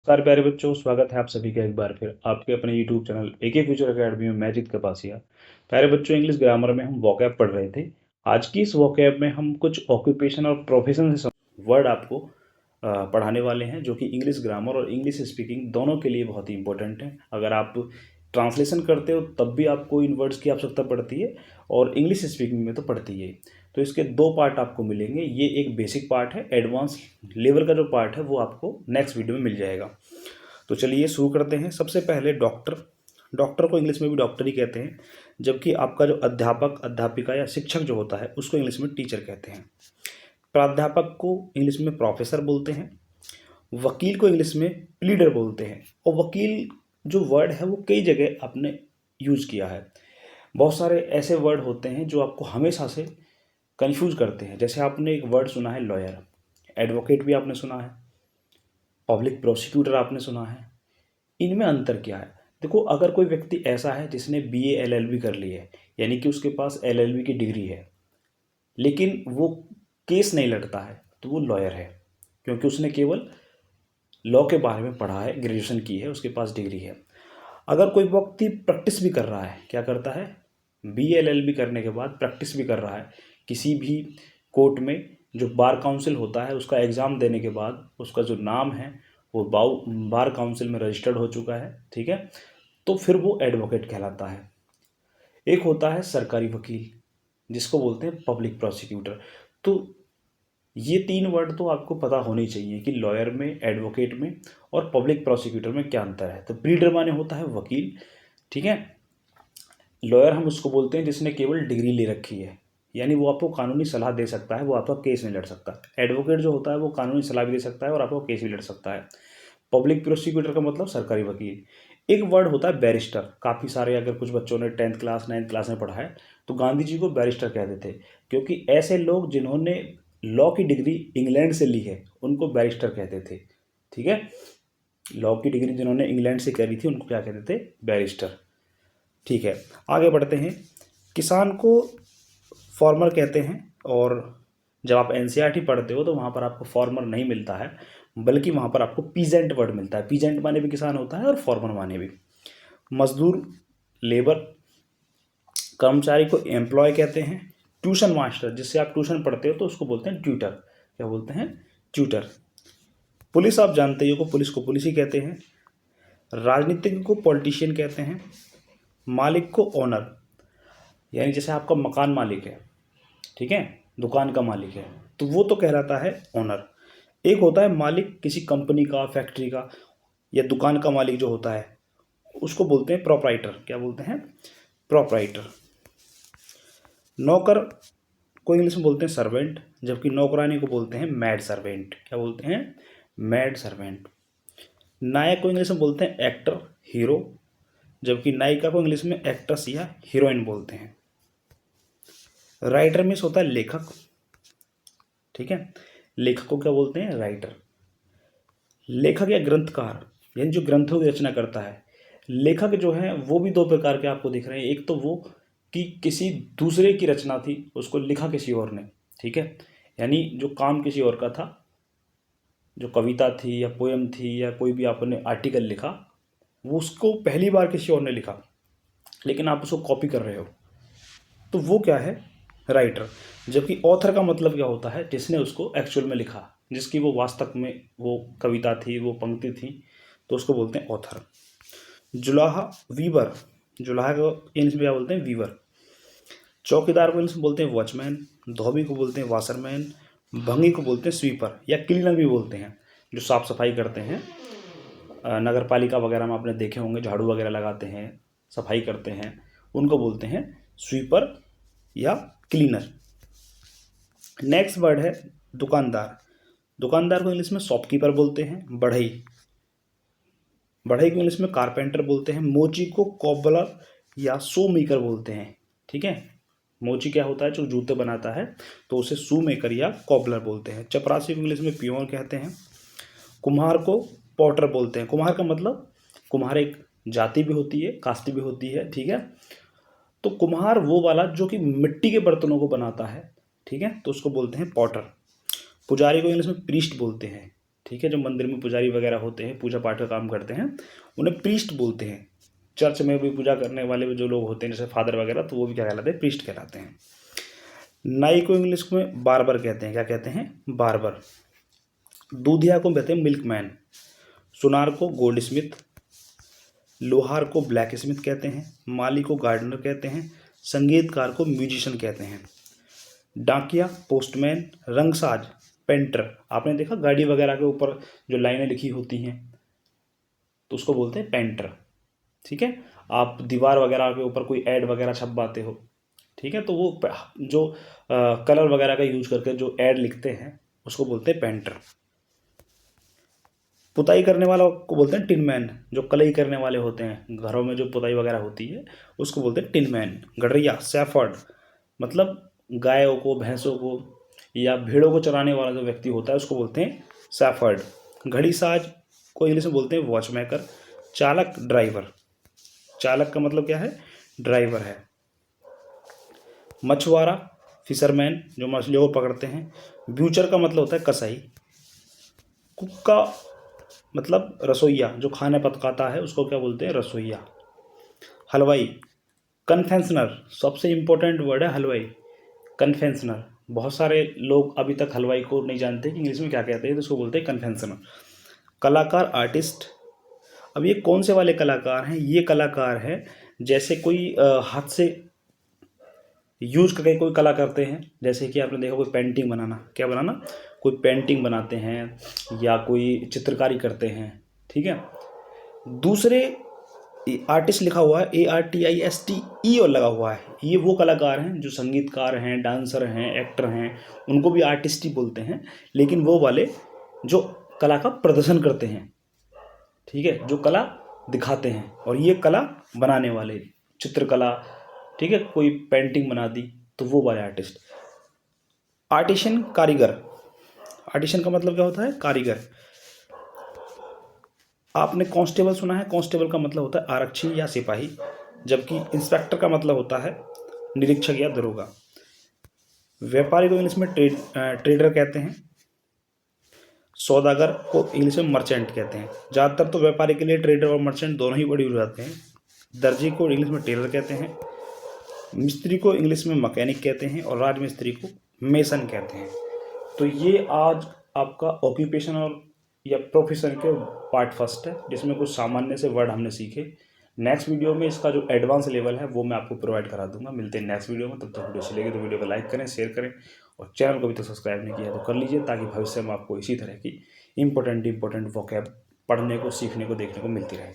नमस्कार प्यारे बच्चों, स्वागत है आप सभी का एक बार फिर आपके अपने YouTube channel AK future academy में। मैं जीत कपासिया। प्यारे बच्चों, इंग्लिश ग्रामर में हम वोकैब पढ़ रहे थे। आज की इस वोकैब में हम कुछ ऑक्यूपेशन और प्रोफेशन से वर्ड आपको पढ़ाने वाले हैं, जो कि इंग्लिश ग्रामर और इंग्लिश स्पीकिंग दोनों के लिए बहुत ही इंपॉर्टेंट है। अगर आप ट्रांसलेशन करते हो तब भी आपको इन वर्ड्स की आवश्यकता पड़ती है, और इंग्लिश स्पीकिंग में तो पड़ती है। तो इसके दो पार्ट आपको मिलेंगे। ये एक बेसिक पार्ट है, एडवांस लेवल का जो पार्ट है वो आपको नेक्स्ट वीडियो में मिल जाएगा। तो चलिए शुरू करते हैं। सबसे पहले डॉक्टर। डॉक्टर को इंग्लिश में भी डॉक्टर ही कहते हैं, जबकि आपका जो अध्यापक, अध्यापिका या शिक्षक जो होता है उसको इंग्लिश में टीचर कहते हैं। प्राध्यापक को इंग्लिश में प्रोफेसर बोलते हैं। वकील को इंग्लिश में प्लीडर बोलते हैं। और वकील जो वर्ड है वो कई जगह आपने यूज़ किया है। बहुत सारे ऐसे वर्ड होते हैं जो आपको हमेशा से कंफ्यूज करते हैं। जैसे आपने एक वर्ड सुना है लॉयर, एडवोकेट भी आपने सुना है, पब्लिक प्रोसिक्यूटर आपने सुना है। इनमें अंतर क्या है? देखो, अगर कोई व्यक्ति ऐसा है जिसने बीए एलएलबी कर ली है, यानी कि उसके पास एलएलबी की डिग्री है, लेकिन वो केस नहीं लड़ता है, तो वो लॉयर है, क्योंकि उसने केवल लॉ के बारे में पढ़ा है, ग्रेजुएशन की है, उसके पास डिग्री है। अगर कोई व्यक्ति प्रैक्टिस भी कर रहा है, क्या करता है, बी एल एल बी करने के बाद प्रैक्टिस भी कर रहा है किसी भी कोर्ट में, जो बार काउंसिल होता है उसका एग्ज़ाम देने के बाद उसका जो नाम है वो बार काउंसिल में रजिस्टर्ड हो चुका है, ठीक है, तो फिर वो एडवोकेट कहलाता है। एक होता है सरकारी वकील, जिसको बोलते हैं पब्लिक प्रोसिक्यूटर। तो ये तीन वर्ड तो आपको पता होने चाहिए कि लॉयर में, एडवोकेट में और पब्लिक प्रोसिक्यूटर में क्या अंतर है। तो प्लीडर माने होता है वकील, ठीक है। लॉयर हम उसको बोलते हैं जिसने केवल डिग्री ले रखी है, यानी वो आपको कानूनी सलाह दे सकता है, वो आपका केस नहीं लड़ सकता। एडवोकेट जो होता है वो कानूनी सलाह भी दे सकता है और आपको केस भी लड़ सकता है। पब्लिक प्रोसिक्यूटर का मतलब सरकारी वकील। एक वर्ड होता है बैरिस्टर। काफ़ी सारे, अगर कुछ बच्चों ने 10th क्लास 9th क्लास में पढ़ा है, तो गांधी जी को बैरिस्टर कहते थे, क्योंकि ऐसे लोग जिन्होंने लॉ की डिग्री इंग्लैंड से ली है उनको बैरिस्टर कहते थे, ठीक है। लॉ की डिग्री जिन्होंने इंग्लैंड से करी थी उनको क्या कहते थे, बैरिस्टर, ठीक है। आगे बढ़ते हैं। किसान को फार्मर कहते हैं, और जब आप एनसीईआरटी पढ़ते हो तो वहाँ पर आपको फार्मर नहीं मिलता है, बल्कि वहाँ पर आपको पीजेंट वर्ड मिलता है। पीजेंट माने भी किसान होता है और फार्मर माने भी। मजदूर लेबर। कर्मचारी को एम्प्लॉय कहते हैं। ट्यूशन मास्टर, जिससे आप ट्यूशन पढ़ते हो तो उसको बोलते हैं ट्यूटर। क्या बोलते हैं, ट्यूटर। पुलिस आप जानते ही हो, पुलिस को पुलिस ही कहते हैं। राजनीतिज्ञ को पॉलिटिशियन कहते हैं। मालिक को ओनर, यानी जैसे आपका मकान मालिक है, ठीक है, दुकान का मालिक है, तो वो तो कहलाता है ओनर। एक होता है मालिक किसी कंपनी का, फैक्ट्री का या दुकान का मालिक जो होता है, उसको बोलते हैं प्रोपराइटर। क्या बोलते हैं, प्रोपराइटर। नौकर को इंग्लिश में बोलते हैं सर्वेंट, जबकि नौकरानी को बोलते हैं मैड सर्वेंट। क्या बोलते हैं, मैड सर्वेंट। नायक को इंग्लिश में बोलते हैं एक्टर, हीरो, जबकि नायिका को इंग्लिश में एक्ट्रेस या हीरोइन बोलते हैं। राइटर मीन्स होता है लेखक, ठीक है। लेखक को क्या बोलते हैं, राइटर। लेखक या ग्रंथकार, यानी जो ग्रंथों की रचना करता है। लेखक जो है वो भी दो प्रकार के आपको दिख रहे हैं। एक तो वो कि किसी दूसरे की रचना थी, उसको लिखा किसी और ने, ठीक है, यानी जो काम किसी और का था, जो कविता थी या पोयम थी या कोई भी आपने आर्टिकल लिखा, वो उसको पहली बार किसी और ने लिखा, लेकिन आप उसको कॉपी कर रहे हो, तो वो क्या है, राइटर। जबकि ऑथर का मतलब क्या होता है, जिसने उसको एक्चुअल में लिखा, जिसकी वो वास्तव में वो कविता थी, वो पंक्ति थी, तो उसको बोलते हैं ऑथर। जुलाहा, वीवर। जुलाहा को इंग्लिश में क्या बोलते हैं, वीवर। चौकीदार को इंग्लिश में बोलते हैं वॉचमैन। धोबी को बोलते हैं वाशरमैन। भंगी को बोलते हैं स्वीपर या क्लीनर भी बोलते हैं, जो साफ़ सफाई करते हैं। नगर पालिका वगैरह में आपने देखे होंगे, झाड़ू वगैरह लगाते हैं, सफाई करते हैं, उनको बोलते हैं स्वीपर या क्लीनर। नेक्स्ट वर्ड है दुकानदार। दुकानदार को इंग्लिश में शॉपकीपर बोलते हैं। बढ़ई, बढ़ई को इंग्लिश में कारपेंटर बोलते हैं। मोची को कॉबलर या शू मेकर बोलते हैं, ठीक है। मोची क्या होता है, जो जूते बनाता है, तो उसे शू मेकर या कॉबलर बोलते हैं। चपरासी को इंग्लिश में पियोन कहते हैं। कुम्हार को पॉटर बोलते हैं। कुम्हार का मतलब, कुम्हार एक जाति भी होती है, कास्ट भी होती है, ठीक है। तो कुम्हार वो वाला जो कि मिट्टी के बर्तनों को बनाता है, ठीक है, तो उसको बोलते हैं पॉटर। पुजारी को इंग्लिश में प्रीस्ट बोलते हैं, ठीक है, जो मंदिर में पुजारी वगैरह होते हैं, पूजा पाठ का काम करते हैं, उन्हें प्रीस्ट बोलते हैं। चर्च में भी पूजा करने वाले जो लोग होते हैं जैसे फादर वगैरह, तो वो भी क्या कहलाते हैं, प्रीस्ट कहलाते हैं। नाई को इंग्लिश में बार्बर कहते हैं, क्या कहते हैं, बार्बर। दूधिया को कहते हैं मिल्कमैन। सुनार को गोल्ड स्मिथ। लोहार को ब्लैक स्मिथ कहते हैं। माली को गार्डनर कहते हैं। संगीतकार को म्यूजिशियन कहते हैं। डाकिया पोस्टमैन। रंगसाज पेंटर। आपने देखा गाड़ी वगैरह के ऊपर जो लाइनें लिखी होती हैं तो उसको बोलते हैं पेंटर। ठीक है, आप दीवार वगैरह के ऊपर कोई ऐड वगैरह छपवाते हो, ठीक है, तो वो जो कलर वगैरह का यूज करके जो ऐड लिखते हैं उसको बोलते हैं पेंटर। पुताई करने वाला को बोलते हैं टिनमैन। जो कलई करने वाले होते हैं, घरों में जो पुताई वगैरह होती है उसको बोलते हैं टिनमैन। गडरिया सैफर्ड, मतलब गायों को, भैंसों को या भेड़ों को चराने वाला जो व्यक्ति होता है उसको बोलते हैं सैफर्ड। घड़ी साज को इंग्लिश में बोलते हैं वॉच मेकर। चालक ड्राइवर। चालक का मतलब क्या है, ड्राइवर है। मछुआरा फिशरमैन, जो मछलियों को पकड़ते हैं। ब्यूचर का मतलब होता है कसाई। कुक का मतलब रसोइया, जो खाना पकाता है उसको क्या बोलते हैं, रसोइया। हलवाई कन्फेक्शनर, सबसे इम्पोर्टेंट वर्ड है हलवाई, कन्फेक्शनर। बहुत सारे लोग अभी तक हलवाई को नहीं जानते कि इंग्लिश में क्या कहते हैं, तो उसको बोलते हैं कन्फेक्शनर। कलाकार आर्टिस्ट। अब ये कौन से वाले कलाकार हैं, ये कलाकार हैं जैसे कोई हाथ से यूज करके कोई कला करते हैं, जैसे कि आपने देखा कोई पेंटिंग बनाना, क्या बनाना, कोई पेंटिंग बनाते हैं या कोई चित्रकारी करते हैं, ठीक है। दूसरे आर्टिस्ट लिखा हुआ है ARTISTE और लगा हुआ है, ये वो कलाकार हैं जो संगीतकार हैं, डांसर हैं, एक्टर हैं, उनको भी आर्टिस्ट ही बोलते हैं। लेकिन वो वाले जो कला का प्रदर्शन करते हैं, ठीक है, जो कला दिखाते हैं, और ये कला बनाने वाले, चित्रकला, ठीक है, कोई पेंटिंग बना दी, तो वो वाले आर्टिस्ट। आर्टिशन कारीगर। आर्टिशन का मतलब क्या होता है, कारीगर। आपने कांस्टेबल सुना है, कांस्टेबल का मतलब होता है आरक्षी या सिपाही, जबकि इंस्पेक्टर का मतलब होता है निरीक्षक या दरोगा। व्यापारी को इंग्लिश में ट्रेडर कहते हैं। सौदागर को इंग्लिश में मर्चेंट कहते हैं। ज़्यादातर तो व्यापारी के लिए ट्रेडर और मर्चेंट दोनों ही बड़ी हो जाते हैं। दर्जी को इंग्लिश में टेलर कहते हैं। मिस्त्री को इंग्लिश में मैकेनिक कहते हैं और राजमिस्त्री को मेसन कहते हैं। तो ये आज आपका ऑक्यूपेशन और या प्रोफेशन के पार्ट फर्स्ट है, जिसमें कुछ सामान्य से वर्ड हमने सीखे। नेक्स्ट वीडियो में इसका जो एडवांस लेवल है वो मैं आपको प्रोवाइड करा दूंगा। मिलते हैं नेक्स्ट वीडियो में, तब तक वीडियो अच्छी लगी तो वीडियो को लाइक करें, शेयर करें, और चैनल को भी तो सब्सक्राइब नहीं किया तो कर लीजिए, ताकि भविष्य में आपको इसी तरह की इंपॉर्टेंट वोकैब पढ़ने को, सीखने को, देखने को मिलती रहे।